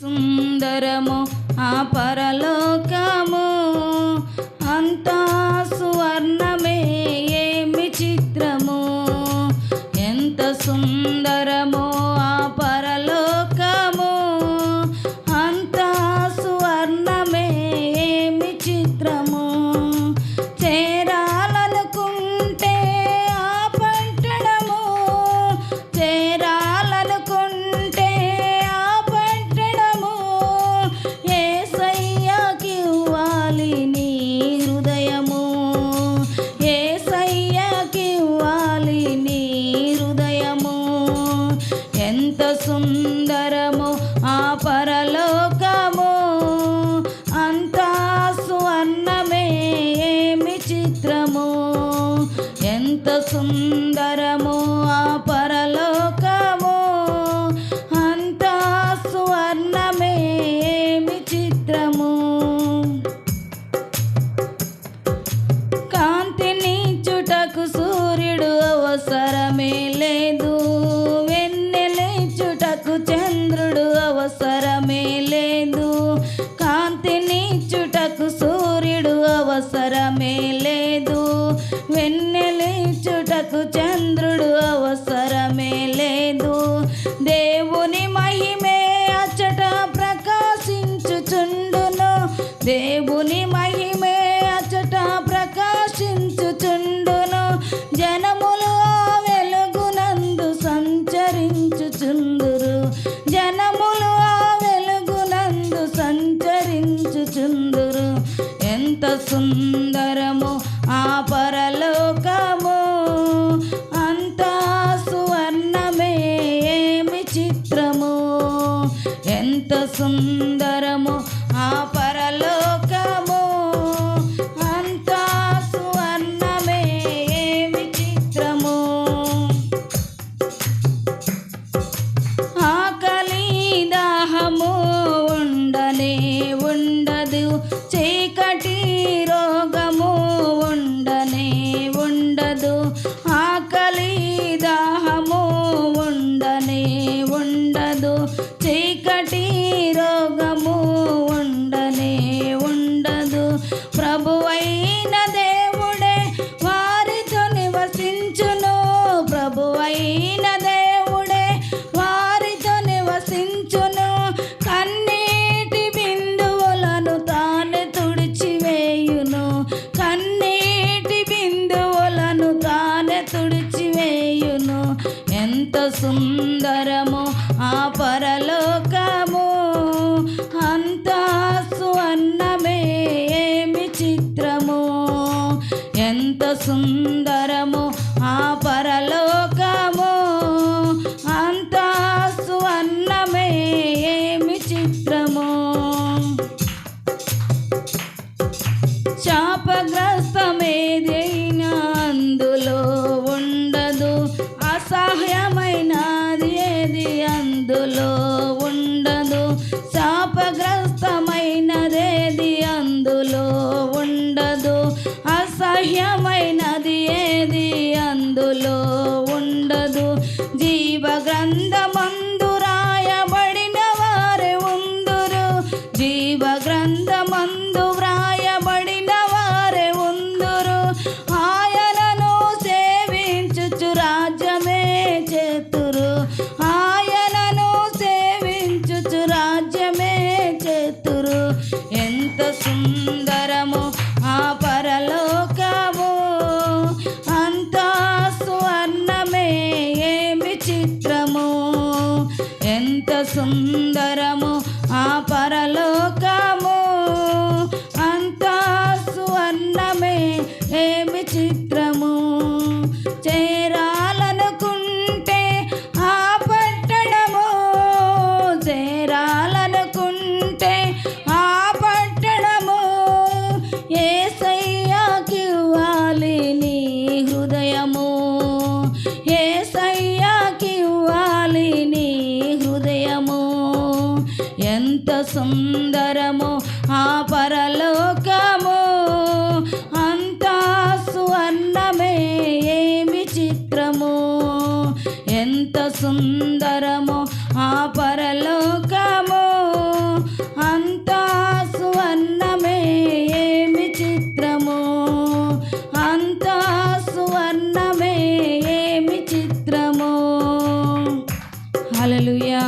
సుందరము ఆ పరలోకము అంతా సువర్ణమే, ఏమి చిత్రము. ఎంత సుందరమో ఆ పరలోకము అంతా సువర్ణమే, ఏమి చిత్రము. చేరాలనుకుంటే ఆ పట్టణము, చేరాలనుకుంటే ఆ పట్టణము యేసయ్యకివ్వాలి నీ హృదయము, యేసయ్యకివ్వాలి నీ హృదయము. ఎంత సుందరము ఆ పరలోకము అంతా సువర్ణమే, ఏమి చిత్రము. ఎంత సుందరము ఆ పరలోకము అంతా సువర్ణమే, ఏమి చిత్రము. కాంతినిచ్చుటకు సూర్యుడు అవసరమే లేదు, వెన్నెలిచ్చుటకు చంద్రుడు అవసరమే లేదు. కాంతినిచ్చుటకు సూర్యుడు అవసరమే లేదు, వెన్నెలిచ్చుటకు చంద్రుడు అవసరమే లేదు. దేవుని మహిమే అచ్చట ప్రకాశించుచుండును, దేవుని మహిమే అచ్చట ప్రకాశించుచుండును. జనములు ఆ వెలుగునందు సంచరించుచుందురు, జనములు ఆ వెలుగునందు సంచరించుచుందురు. ఎంత సుందరము ఆ పరలోకము అంతా సువర్ణమే, ఏమి చిత్రము. ఎంత సుందరము ఆ పరలోకము అంతా సువర్ణమే, ఏమి చిత్రము. ఆకలి దాహము ఉండనే ఉండదు, చీకటి రోగము ఉండనే ఉండదు. ఆకలి దాహము ఉండనే ఉండదు, చీకటి రోగము ఉండనే ఉండదు. ప్రభువైన దేవుడే వారితో నివసించును, ప్రభువైన దేవుడే వారితో నివసించును. కన్నీటి బిందువులను తాను తుడిచివేయును, కన్నీటి బిందువులను తాను తుడిచివేయును. ఎంత సుందరము ఆ పరలోకము అంతా సువర్ణమే, ఏమి చిత్రము. ఎంత సుందరము ఆ పరలోకము అంతా సువర్ణమే, ఏమి చిత్రము. శాపగ్రస్తమేదైనా అందులో ఉండదు, అసహ్యమైనది ఏది అందులో ఉండదు. శాపగ్రస్తమైనదేది అందులో ఉండదు, అసహ్యమైనది ఏది అందులో ఉండదు. జీవ గ్రంథమందు రాయబడిన వారే ఉందురు, జీవ గ్రంథమందు వ్రాయబడిన వారే ఉందురు. ఆయనను సేవించుచు రాజ్యమే చేతురు, ఆయనను సేవించుచు రాజ్యమే చేతురు. ఎంత సుందరము ఆ పరలోకము అంతా సువర్ణమే, ఏమి చిత్రము. ఎంత సుందరము ఆ పరలోకము అంతా సువర్ణమే, ఏమి చిత్రము. చేరాలనుకుంటే ఆ పట్టణము, చేరాలనుకుంటే ఆ పట్టణము యేసయ్యకివ్వాలి నీ హృదయము, యేసయ్యకివ్వాలి నీ హృదయము. ఎంత సుందరము ఆ పరలోకము అంతా సువర్ణమే, ఏమి చిత్రము. ఎంత సుందరము ఆ పరలోకము హల్లెలూయా.